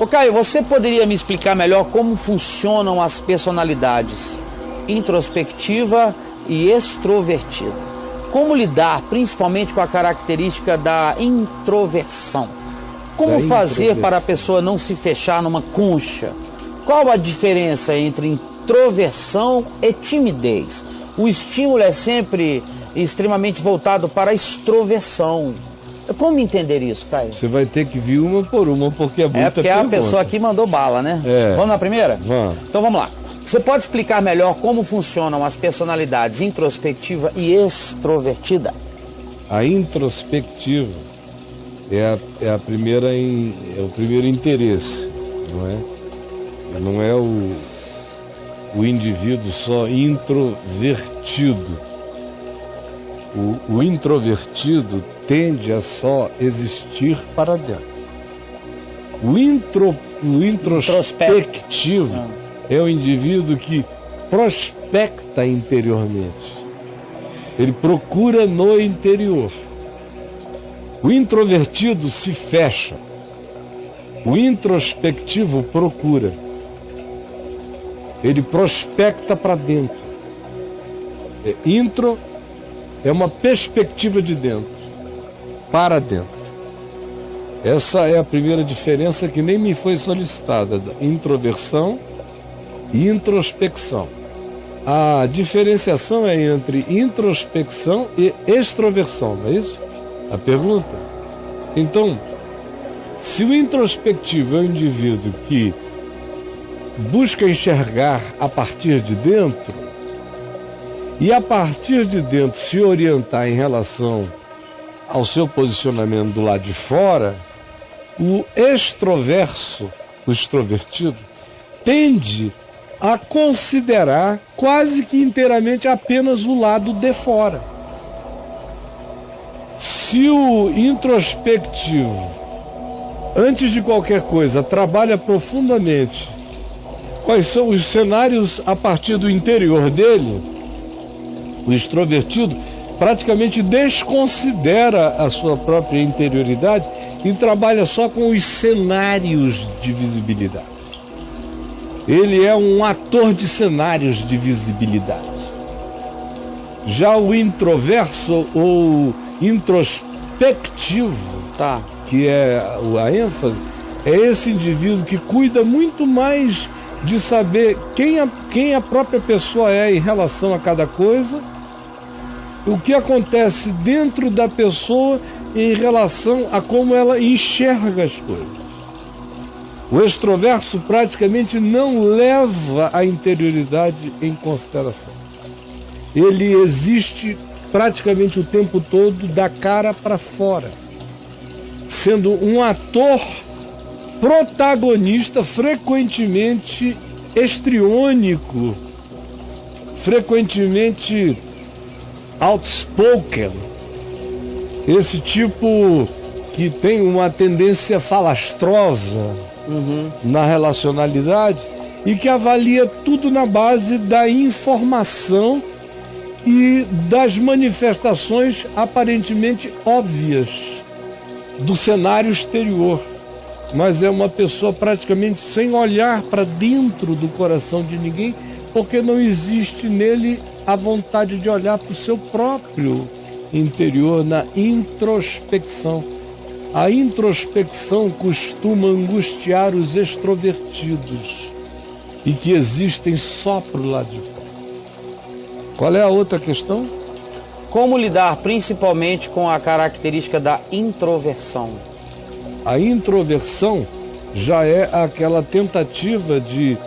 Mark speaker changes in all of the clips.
Speaker 1: Ô Caio, você poderia me explicar melhor como funcionam as personalidades introspectiva e extrovertida? Como lidar principalmente com a característica da introversão? Como fazer para a pessoa não se fechar numa concha? Qual a diferença entre introversão e timidez? O estímulo é sempre extremamente voltado para a extroversão. Como entender isso, Caio?
Speaker 2: Você vai ter que vir uma por uma, porque é muita
Speaker 1: porque
Speaker 2: pergunta.
Speaker 1: A pessoa aqui mandou bala, né? Vamos na primeira?
Speaker 2: Vamos.
Speaker 1: Então vamos lá. Você pode explicar melhor como funcionam as personalidades introspectiva e extrovertida?
Speaker 2: A introspectiva é o primeiro interesse, não é? Não é o indivíduo só introvertido. O introvertido tende a só existir para dentro. O introspectivo é o indivíduo que prospecta interiormente. Ele procura no interior. O introvertido se fecha. O introspectivo procura. Ele prospecta para dentro. Intro é uma perspectiva de dentro, para dentro. Essa é a primeira diferença que nem me foi solicitada, da introversão e introspecção. A diferenciação é entre introspecção e extroversão, não é isso? A pergunta? Então, se o introspectivo é o indivíduo que busca enxergar a partir de dentro, e a partir de dentro se orientar em relação ao seu posicionamento do lado de fora, o extroverso, o extrovertido, tende a considerar quase que inteiramente apenas o lado de fora. Se o introspectivo, antes de qualquer coisa, trabalha profundamente quais são os cenários a partir do interior dele, o extrovertido praticamente desconsidera a sua própria interioridade e trabalha só com os cenários de visibilidade. Ele é um ator de cenários de visibilidade. Já o introverso ou introspectivo, que é a ênfase, é esse indivíduo que cuida muito mais de saber quem a própria pessoa é em relação a cada coisa, o que acontece dentro da pessoa em relação a como ela enxerga as coisas. O extroverso praticamente não leva a interioridade em consideração. Ele existe praticamente o tempo todo da cara para fora, sendo um ator protagonista frequentemente estriônico, frequentemente outspoken, esse tipo que tem uma tendência falastrosa na relacionalidade e que avalia tudo na base da informação e das manifestações aparentemente óbvias do cenário exterior, mas é uma pessoa praticamente sem olhar para dentro do coração de ninguém, porque não existe nele a vontade de olhar para o seu próprio interior na introspecção. A introspecção costuma angustiar os extrovertidos e que existem só para o lado de fora. Qual é a outra questão?
Speaker 1: Como lidar principalmente com a característica da introversão?
Speaker 2: A introversão já é aquela tentativa de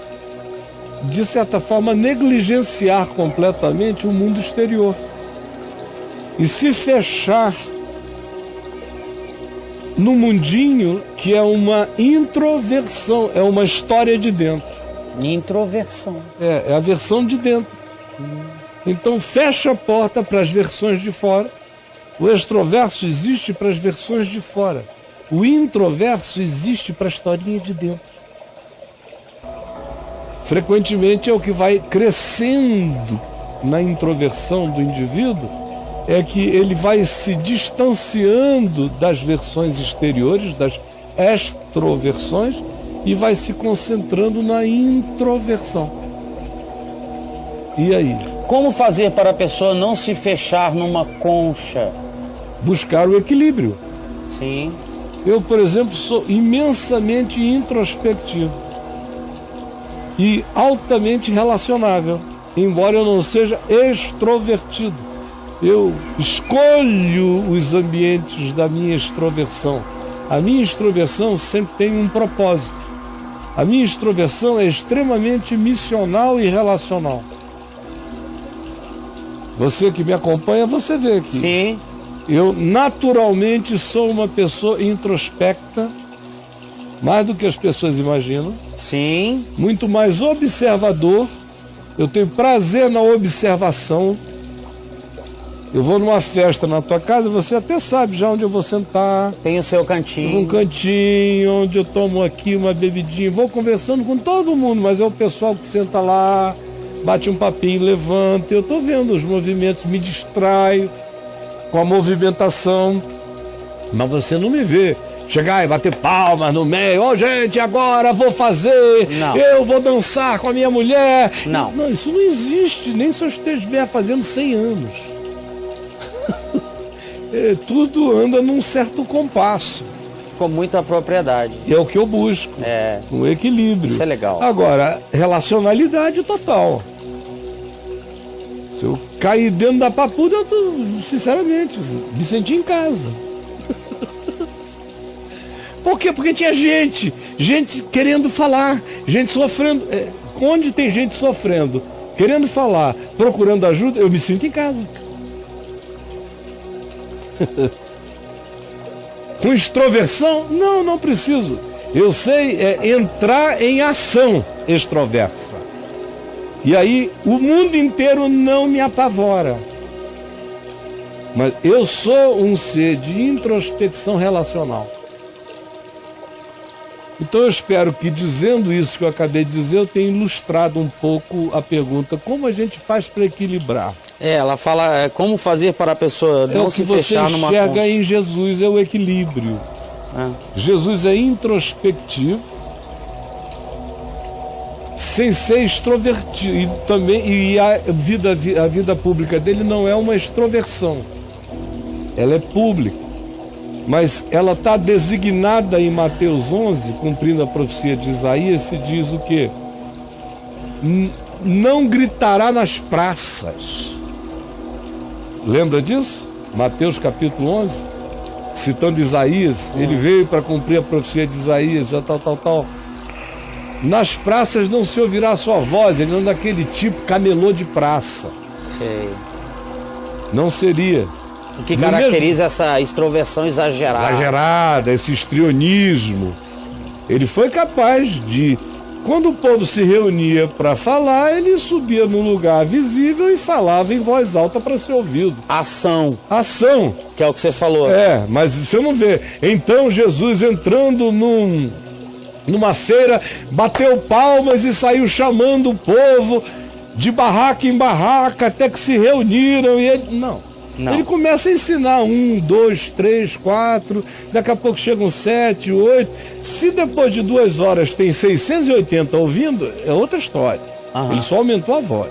Speaker 2: certa forma, negligenciar completamente o mundo exterior e se fechar no mundinho que é uma introversão, é uma história de dentro.
Speaker 1: Introversão.
Speaker 2: É a versão de dentro. Então fecha a porta para as versões de fora. O extroverso existe para as versões de fora. O introverso existe para a historinha de dentro. Frequentemente é o que vai crescendo na introversão do indivíduo, é que ele vai se distanciando das versões exteriores, das extroversões, e vai se concentrando na introversão. E aí?
Speaker 1: Como fazer para a pessoa não se fechar numa concha?
Speaker 2: Buscar o equilíbrio.
Speaker 1: Sim.
Speaker 2: Eu, por exemplo, sou imensamente introspectivo e altamente relacionável, embora eu não seja extrovertido. Eu escolho os ambientes da minha extroversão. A minha extroversão sempre tem um propósito. A minha extroversão é extremamente missional e relacional. Você que me acompanha, você vê que
Speaker 1: Sim.
Speaker 2: eu naturalmente sou uma pessoa introspecta, mais do que as pessoas imaginam.
Speaker 1: Sim.
Speaker 2: Muito mais observador. Eu tenho prazer na observação. Eu vou numa festa na tua casa, você até sabe já onde eu vou sentar.
Speaker 1: Tem o seu cantinho.
Speaker 2: Um cantinho, onde eu tomo aqui uma bebidinha. Vou conversando com todo mundo, mas é o pessoal que senta lá, bate um papinho, levanta. Eu estou vendo os movimentos, me distraio com a movimentação. Mas você não me vê chegar e bater palmas no meio. Ô, gente, agora vou fazer.
Speaker 1: Não.
Speaker 2: Eu vou dançar com a minha mulher.
Speaker 1: Não.
Speaker 2: Não, isso não existe, nem se eu estiver fazendo 100 anos. Tudo anda num certo compasso.
Speaker 1: Com muita propriedade.
Speaker 2: E é o que eu busco.
Speaker 1: É.
Speaker 2: Um equilíbrio.
Speaker 1: Isso é legal.
Speaker 2: Agora, relacionalidade total. Se eu cair dentro da papuda, eu tô, sinceramente, me senti em casa. Por quê? Porque tinha gente querendo falar, gente sofrendo. Onde tem gente sofrendo, querendo falar, procurando ajuda, eu me sinto em casa. Com extroversão? Não preciso. Eu sei entrar em ação extroversa. E aí o mundo inteiro não me apavora. Mas eu sou um ser de introspecção relacional. Então eu espero que, dizendo isso que eu acabei de dizer, eu tenha ilustrado um pouco a pergunta: como a gente faz para equilibrar?
Speaker 1: Ela fala como fazer para a pessoa não se fechar numa
Speaker 2: concha. O que você enxerga
Speaker 1: concha.
Speaker 2: em Jesus é o equilíbrio. Jesus é introspectivo, sem ser extrovertido. E também, a vida pública dele não é uma extroversão. Ela é pública. Mas ela está designada em Mateus 11, cumprindo a profecia de Isaías, se diz o quê? Não gritará nas praças. Lembra disso? Mateus capítulo 11, citando Isaías, ele veio para cumprir a profecia de Isaías, tal. Nas praças não se ouvirá a sua voz, ele não é daquele tipo camelô de praça.
Speaker 1: Sei.
Speaker 2: Não seria.
Speaker 1: O que caracteriza essa extroversão exagerada.
Speaker 2: Esse histrionismo. Ele foi capaz de, quando o povo se reunia para falar, ele subia num lugar visível e falava em voz alta para ser ouvido.
Speaker 1: Ação.
Speaker 2: Que
Speaker 1: é o que você falou.
Speaker 2: Mas você não vê. Então Jesus entrando numa feira, bateu palmas e saiu chamando o povo de barraca em barraca até que se reuniram e ele... Não. Ele começa a ensinar 1, 2, 3, 4, daqui a pouco chegam 7, 8. Se depois de 2 horas tem 680 ouvindo, é outra história. Ele só aumentou a voz.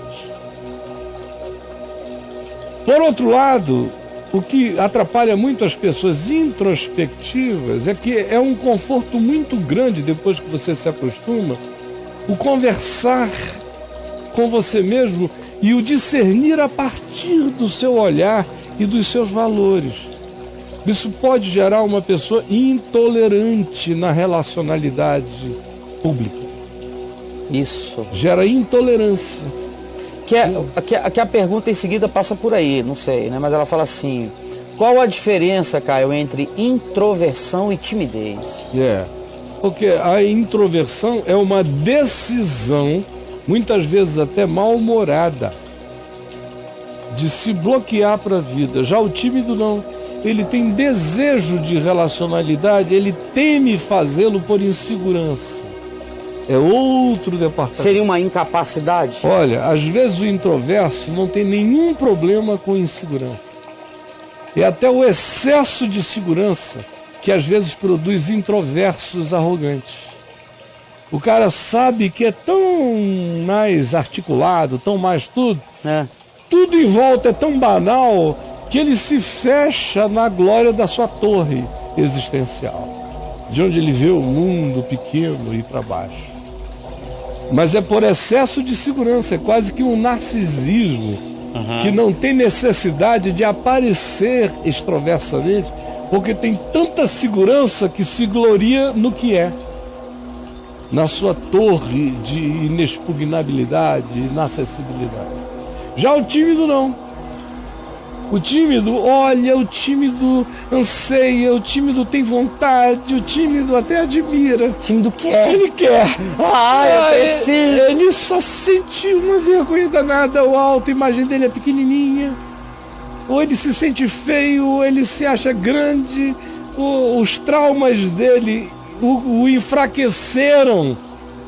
Speaker 2: Por outro lado, o que atrapalha muito as pessoas introspectivas é que é um conforto muito grande, depois que você se acostuma, o conversar com você mesmo e o discernir a partir do seu olhar e dos seus valores. Isso pode gerar uma pessoa intolerante na relacionalidade pública.
Speaker 1: Isso.
Speaker 2: Gera intolerância.
Speaker 1: Que a pergunta em seguida passa por aí, não sei, né? Mas ela fala assim: qual a diferença, Caio, entre introversão e timidez?
Speaker 2: Porque a introversão é uma decisão, muitas vezes até mal-humorada, de se bloquear para a vida. Já o tímido não. Ele tem desejo de relacionalidade, ele teme fazê-lo por insegurança. É outro departamento.
Speaker 1: Seria uma incapacidade?
Speaker 2: Olha, às vezes o introverso não tem nenhum problema com insegurança. É até o excesso de segurança que às vezes produz introversos arrogantes. o cara sabe que é tão mais articulado, tão mais tudo, tudo em volta é tão banal que ele se fecha na glória da sua torre existencial, de onde ele vê o mundo pequeno ir para baixo. Mas é por excesso de segurança, é quase que um narcisismo, que não tem necessidade de aparecer extroversamente, porque tem tanta segurança que se gloria no que é, na sua torre de inexpugnabilidade, inacessibilidade. Já o tímido não. O tímido olha, o tímido anseia, o tímido tem vontade, o tímido até admira.
Speaker 1: O tímido quer.
Speaker 2: Ele quer.
Speaker 1: Eu preciso.
Speaker 2: Ele só sente uma vergonha danada, o alto, a imagem dele é pequenininha. Ou ele se sente feio, ou ele se acha grande, os traumas dele o enfraqueceram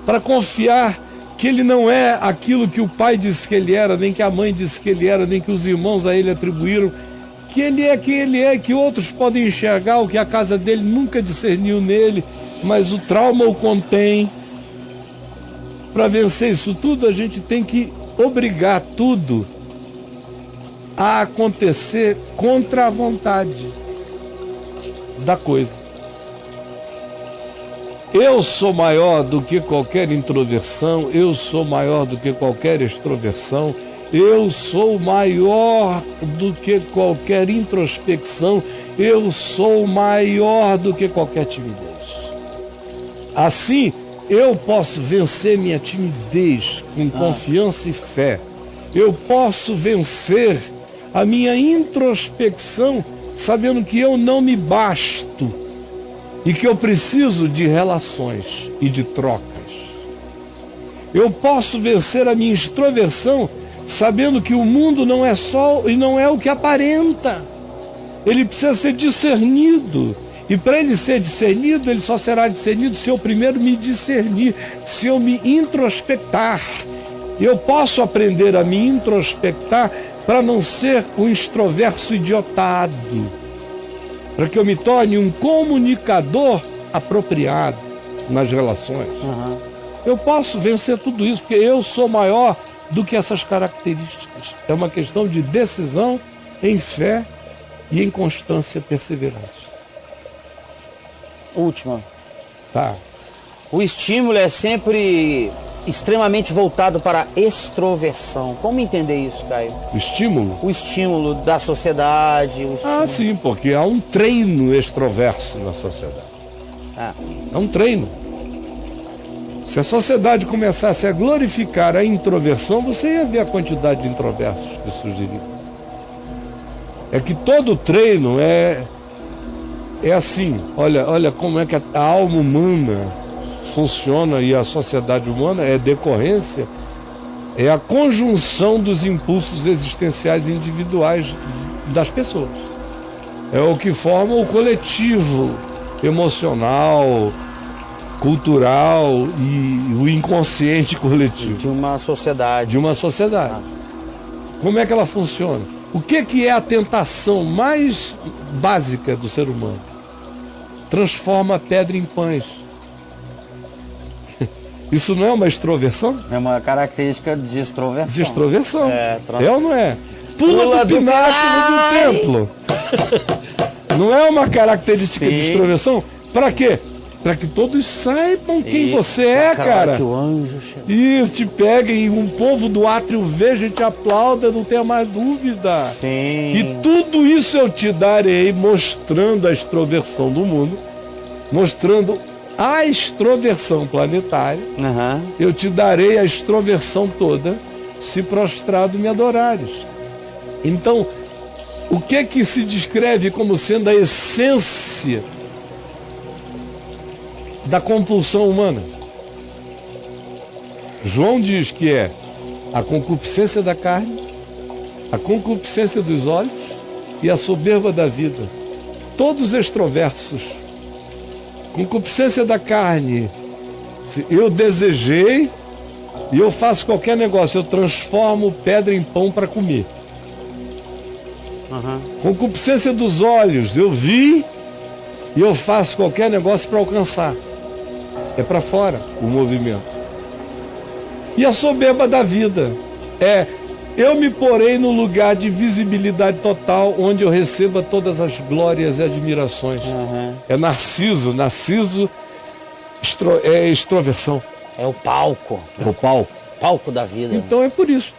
Speaker 2: para confiar que ele não é aquilo que o pai disse que ele era, nem que a mãe disse que ele era, nem que os irmãos a ele atribuíram, que ele é quem ele é, que outros podem enxergar o que a casa dele nunca discerniu nele, mas o trauma o contém. Para vencer isso tudo, a gente tem que obrigar tudo a acontecer contra a vontade da coisa. Eu sou maior do que qualquer introversão, eu sou maior do que qualquer extroversão, eu sou maior do que qualquer introspecção, eu sou maior do que qualquer timidez. Assim, eu posso vencer minha timidez com confiança e fé. Eu posso vencer a minha introspecção sabendo que eu não me basto e que eu preciso de relações e de trocas. Eu posso vencer a minha extroversão sabendo que o mundo não é só e não é o que aparenta. Ele precisa ser discernido. E para ele ser discernido, ele só será discernido se eu primeiro me discernir, se eu me introspectar. Eu posso aprender a me introspectar para não ser um extroverso idiotado, para que eu me torne um comunicador apropriado nas relações. Eu posso vencer tudo isso, porque eu sou maior do que essas características. É uma questão de decisão em fé e em constância perseverante.
Speaker 1: Última.
Speaker 2: Tá.
Speaker 1: O estímulo é sempre extremamente voltado para a extroversão. Como entender isso, Caio?
Speaker 2: O estímulo?
Speaker 1: O estímulo da sociedade. O estímulo...
Speaker 2: Sim, porque há um treino extroverso na sociedade. É um treino. Se a sociedade começasse a glorificar a introversão, você ia ver a quantidade de introversos que surgiria. É que todo treino é assim. Olha como é que a alma humana funciona e a sociedade humana é decorrência, é a conjunção dos impulsos existenciais individuais das pessoas. É o que forma o coletivo emocional, cultural e o inconsciente coletivo.
Speaker 1: De uma sociedade.
Speaker 2: De uma sociedade. Como é que ela funciona? O que é a tentação mais básica do ser humano? Transforma a pedra em pães. Isso não é uma extroversão?
Speaker 1: É uma característica de extroversão.
Speaker 2: De extroversão.
Speaker 1: É
Speaker 2: ou não é? Pula do pináculo do templo. Não é uma característica de extroversão? Para quê? Para que todos saibam quem você é, cara.
Speaker 1: Que o anjo chegou.
Speaker 2: Isso, te peguem e um povo do átrio veja e te aplauda, não tenha mais dúvida.
Speaker 1: Sim.
Speaker 2: E tudo isso eu te darei mostrando a extroversão do mundo, mostrando a extroversão planetária. Eu te darei a extroversão toda, se prostrado me adorares. Então, o que se descreve como sendo a essência da compulsão humana? João diz que é a concupiscência da carne, a concupiscência dos olhos e a soberba da vida. Todos extroversos. Concupiscência da carne. Se eu desejei e eu faço qualquer negócio, eu transformo pedra em pão para comer. Concupiscência dos olhos. Eu vi e eu faço qualquer negócio para alcançar. É para fora o movimento. E a soberba da vida é: eu me porei no lugar de visibilidade total, onde eu receba todas as glórias e admirações. É Narciso. Narciso é extroversão.
Speaker 1: É o palco.
Speaker 2: É o palco.
Speaker 1: Palco da vida.
Speaker 2: Então é por isso.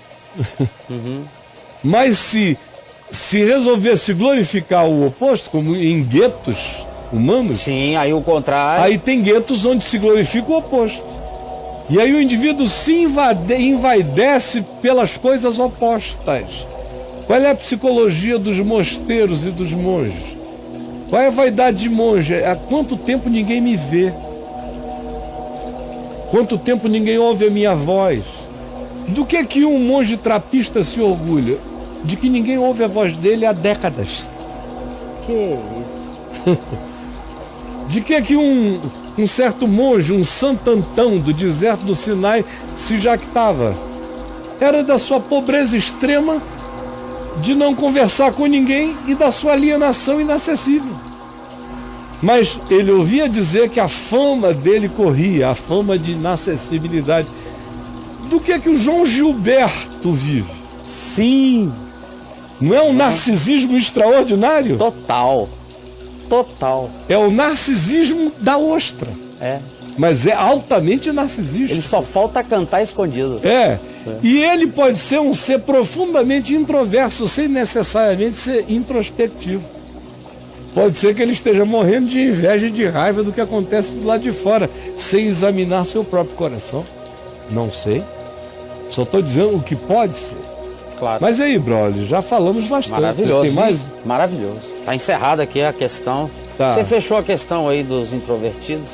Speaker 2: Mas se resolvesse glorificar o oposto, como em guetos humanos,
Speaker 1: sim, aí o contrário.
Speaker 2: Aí tem guetos onde se glorifica o oposto. E aí o indivíduo se envaidece pelas coisas opostas. Qual é a psicologia dos mosteiros e dos monges? Qual é a vaidade de monge? Há quanto tempo ninguém me vê? Quanto tempo ninguém ouve a minha voz? Do que um monge trapista se orgulha? De que ninguém ouve a voz dele há décadas.
Speaker 1: Que isso?
Speaker 2: De que um certo monge, um Santo Antão do deserto do Sinai, se jactava? Era da sua pobreza extrema, de não conversar com ninguém e da sua alienação inacessível. Mas ele ouvia dizer que a fama dele corria, a fama de inacessibilidade. Do que o João Gilberto vive?
Speaker 1: Sim.
Speaker 2: Não é um narcisismo extraordinário?
Speaker 1: Total. Total.
Speaker 2: É o narcisismo da ostra.
Speaker 1: É.
Speaker 2: Mas é altamente narcisista.
Speaker 1: Ele só falta cantar escondido.
Speaker 2: É. E ele pode ser um ser profundamente introverso, sem necessariamente ser introspectivo. Pode ser que ele esteja morrendo de inveja e de raiva do que acontece do lado de fora, sem examinar seu próprio coração. Não sei. Só estou dizendo o que pode ser.
Speaker 1: Claro.
Speaker 2: Mas aí, brother, já falamos bastante.
Speaker 1: Maravilhoso.
Speaker 2: Tem mais?
Speaker 1: Maravilhoso. Está encerrada aqui a questão.
Speaker 2: Tá.
Speaker 1: Você fechou a questão aí dos introvertidos,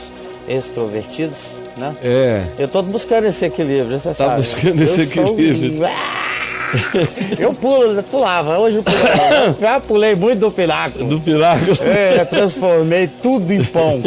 Speaker 1: extrovertidos, né?
Speaker 2: É.
Speaker 1: Eu estou buscando esse equilíbrio, você sabe.
Speaker 2: Tá buscando esse equilíbrio.
Speaker 1: Eu pulava, hoje eu pulo. Já pulei muito do pináculo.
Speaker 2: Do pináculo.
Speaker 1: É, transformei tudo em pão.